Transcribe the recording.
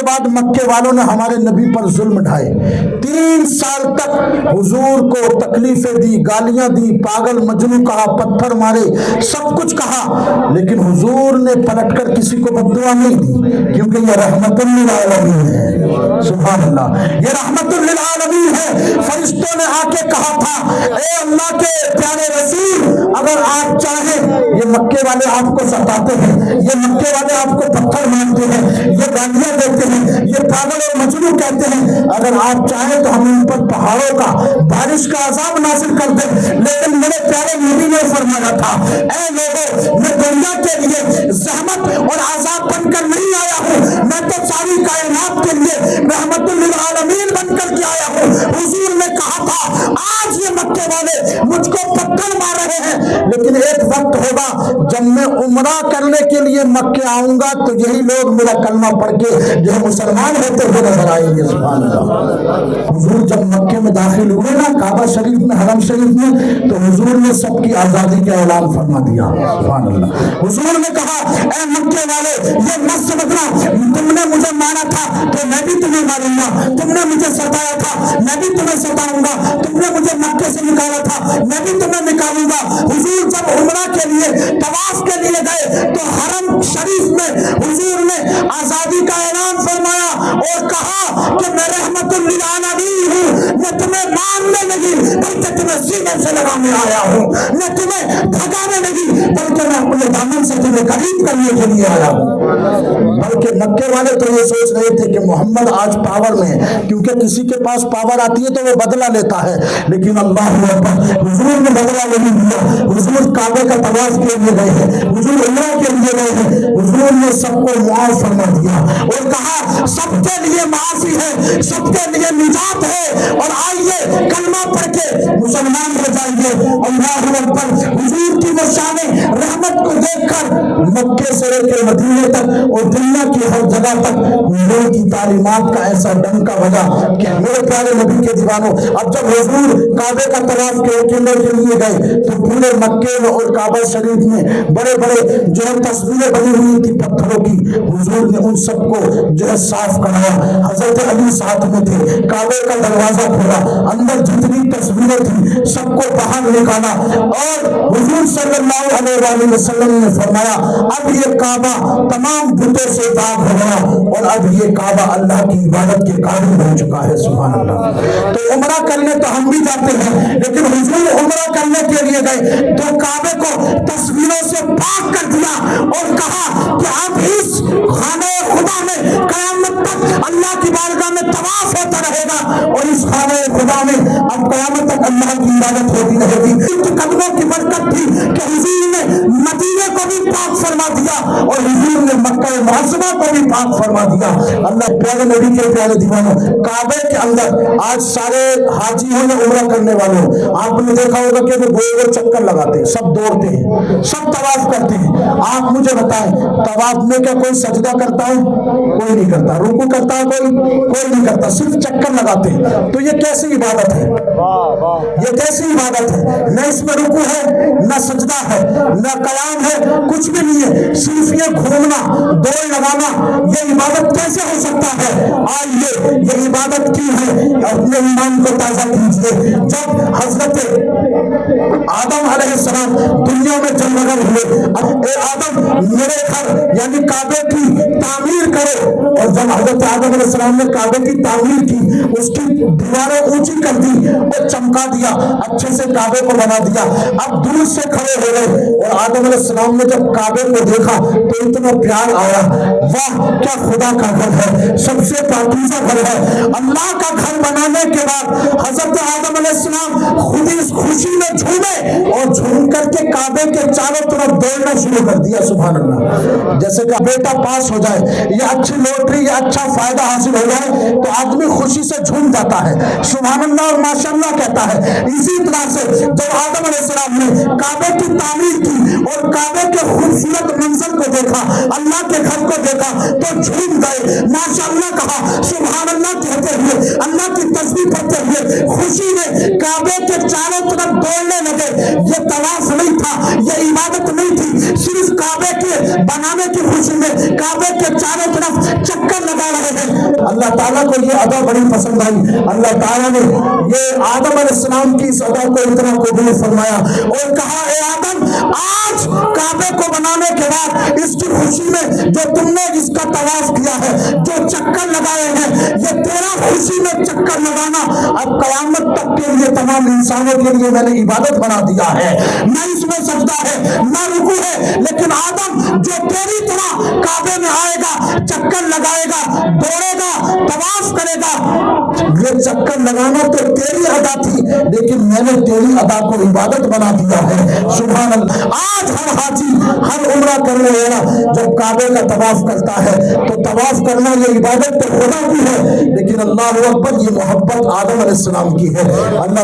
بعد مکے والوں نے ہمارے نبی پر ظلم ڈھائے، 3 سال تک حضور کو تکلیفیں دی، گالیاں دی، پاگل مجنوں کہا، پتھر مارے، سب کچھ کہا، لیکن حضور نے پلٹ کر کسی کو بد دعا نہیں دی، کیونکہ یہ رحمت للعالمین ہے۔ سبحان اللہ، یہ رحمت للعالمین ہے۔ فرشتوں نے آ کے کہا تھا اے اللہ کے پیارے رسول، اگر آپ چاہیں، یہ مکے والے آپ کو ستاتے ہیں، یہ مکے والے آپ کو پتھر مارتے ہیں، یہ گالیاں دیتے ہیں، یہ پاگل اور مجنون کہتے ہیں، اگر آپ چاہیں تو ہم ان پر پہاڑوں کا، بارش کا عذاب نازل کر دیں، لیکن میرے پیارے نبی نے فرمایا تھا اے لوگوں، میں دنیا کے لیے زحمت اور عذاب بن کر نہیں آیا ہوں، میں تو ساری کائنات کے لیے رحمت للعالمین بن کر کے آیا ہوں۔ حضور نے کہا تھا آج یہ مکے والے مجھ کو پتھر مار رہے ہیں، لیکن ایک وقت ہوگا جب میں عمرہ کرنے کے لیے مکے آؤں گا تو یہی لوگ میرا کلمہ پڑھ کے جو مسلمان ہوتے ہوئے نظر آئیں گے۔ سبحان اللہ۔ حضور جب مکے میں داخل ہوئے نا، کعبہ شریف میں، حرم شریف میں، تو حضور نے سب کی آزادی کا اعلان فرما دیا۔ سبحان اللہ۔ حضور نے کہا اے مکے والے، یہ مت سمجھنا تم نے مجھے مارا تھا تو میں بھی تمہیں ماروں گا، تم نے مجھے ستایا تھا میں بھی تمہیں ستاؤں گا، تم نے مجھے مکے سے نکالا تھا میں بھی تمہیں نکالوں گا۔ حضور جب عمرہ کے لیے، طواف کے لیے گئے تو حرم شریف میں حضور نے آزادی کا اعلان فرمایا اور کہا کہ میں رحمت للعالمین ہوں، میں تمہیں مارنے نہیں بلکہ تمہیں سینے سے لگانے آیا ہوں، میں تمہیں بھگانے نہیں بلکہ میں اپنے دامن سے تمہیں قریب کرنے کے لیے آیا ہوں۔ بلکہ مکے والے تو یہ سوچ رہے تھے کہ محمد آج پاور میں ہے، کیونکہ کسی کے پاس پاور آتی ہے تو وہ بدلہ لیتا ہے، لیکن اللہ اکبر، حضور نے بدلہ نہیں دیا۔ حضور کعبے کا طواف کے لیے گئے ہیں، حضور عمرہ کے لیے گئے ہیں، حضور نے سب کو معاف فرما دیا اور کہا سب کے لیے معافی ہے، سب کے لیے نجات ہے، اور آئیے کلمہ پڑھ کے مسلمان ہو جائیے۔ اللہ اکبر۔ حضور کی وہ شان رحمت کو دیکھ کر مکے سے لے کے مدینے تک اور دنیا کی ہر جگہ تک حضور کی تعلیمات کا ایسا ڈنکا بجا کہ میرے پیارے نبی کے دیوانوں، اب جب حضور کعبے کا طواف کرنے کے لیے گئے تو پورے مکے میں اور کعبہ شریف میں بڑے بڑے جو ہے تصویریں بنی ہوئی تھی پتھروں کی، حضور نے ان سب کو جو ہے صاف کرایا۔ حضرت علی ساتھ میں تھے، کعبے کا دروازہ کھولا، اندر جتنی تصویریں تھیں سب کو باہر نکالا، اور حضور صلی اللہ علیہ وسلم نے فرمایا اب یہ کعبہ تمام بتوں سے پاک ہو گیا اور اب یہ کعبہ اللہ کی عبادت کے قابل بن چکا ہے۔ سبحان اللہ۔ تو عمرہ کرنے تو ہم بھی جاتے ہیں، لیکن حضور عمرہ کرنے کے لیے گئے تو کعبے کو تصویروں سے پاک کر دیا اور کہا کہ اب اس خانہ خدا میں قیامت تک اللہ کی بارگاہ میں طواف ہوتا رہے گا، اور اس خانہ خدا میں اب قیامت تک اللہ کی عبادت ہوتی رہے گی۔ ان کے قدموں کی برکت تھی کہ حضور نے مدینے کو بھی پاک فرما دیا اور حضور نے مکہ معظمہ کو بھی پاک فرما دیا۔ اللہ پیارے نبی کے پیارے دیوانوں، کعبے کے اندر آج سارے حاجی ہوں یا عمرہ کرنے والے ہوں، آپ نے دیکھا ہوگا کہ وہ گول گول چکر لگاتے ہیں، سب دوڑتے ہیں، سب طواف کرتے ہیں۔ آپ مجھے بتائیں طواف میں کیا کوئی سجدہ کرتا ہے؟ کوئی نہیں کرتا۔ رکوع کرتا ہے کوئی نہیں کرتا، صرف چکر لگاتے ہیں۔ تو یہ کیسی عبادت ہے؟ یہ کیسی عبادت ہے؟ نہ اس میں رکوع ہے، نہ سجدہ ہے، نہ قیام ہے، کچھ بھی نہیں ہے، صرف یہ گھومنا، دوڑ لگانا، یہ عبادت کیسے ہو سکتا ہے؟ آئیے یہ عبادت کی ہے، اپنے ایمان کو تازہ کیجیے۔ جب حضرت آدم علیہ السلام دنیا میں جنمگن ہوئے، اے آدم میرے گھر یعنی کعبے کی تعمیر کرو، اور جب حضرت آدم علیہ السلام نے کعبے کی تعمیر کی، اس کی دیواریں اونچی کر دی اور چمکا دیا، اچھے سے کعبے کو بنا دیا۔ اب دور سے کھڑے ہو گئے اور آدم علیہ السلام نے جب کعبے کو دیکھا تو اتنا پیار آیا، واہ کیا خدا کا گھر ہے، سب سے پاکیزہ گھر ہے۔ اللہ کا گھر بنانے کے بعد حضرت آدم علیہ السلام خود اس خوشی میں جھومے اور جھوم کر کے کعبے کے چاروں طرف دوڑنا شروع کر دیا۔ سبحان اللہ۔ جیسے کہ بیٹا پاس ہو جائے یا اچھی لوٹری یا اچھا فائدہ حاصل ہو جائے تو آدمی خوشی سے جھوم جاتا ہے، سبحان اللہ اور ماشاء اللہ کہتا ہے۔ اسی طرح سے جب آدم علیہ السلام نے کعبے کی تعمیر کی اور کعبے کے خوبصورت منظر کو دیکھا، اللہ کے گھر کو دیکھا تو جھوم گئے، ماشاء اللہ کہا، سبحان اللہ کہتے ہوئے، اللہ کی تسبیح پڑھتے ہوئے خوشی میں کعبے کے چاروں طرف دوڑنے لگے۔ یہ طواف نہیں تھا، یہ عبادت نہیں تھی، صرف کعبے کے بنانے کی خوشی میں کعبے کے چاروں طرف چکر لگا رہے ہیں اللہ تعالیٰ کو یہ ادا بڑی پسند آئی. اللہ تعالیٰ نے یہ آدم علیہ السلام کی اس ادا کو اتنا قبول فرمایا اور کہا اے آدم آج کعبے کو بنانے کے بعد اس کی خوشی میں جو تم نے اس کا طواف کیا ہے, جو چکر لگائے ہیں, یہ تیرا خوشی میں چکر لگانا اب قیامت تک کے لیے تمام انسانوں کے لیے میں نے عبادت بنا دیا ہے. نہ اس میں سجدہ ہے نہ رکوع ہے, لیکن آدم جو تیری طرح کعبے میں آئے گا, چکر لگائے گا, دوڑے گا, طواف کرے گا, یہ چکر لگانا تو تیری ادا تھی لیکن میں نے تیری ادا کو عبادت بنا دیا ہے. سبحان اللہ. آج ہر حاجی ہر عمرہ کرنے والا جب کعبے کا طواف کرتا ہے تو طواف کرنا یہ عبادت تو خدا کی ہے, لیکن اللہ اکبر یہ محبت آدم علیہ السلام کی ہے. اللہ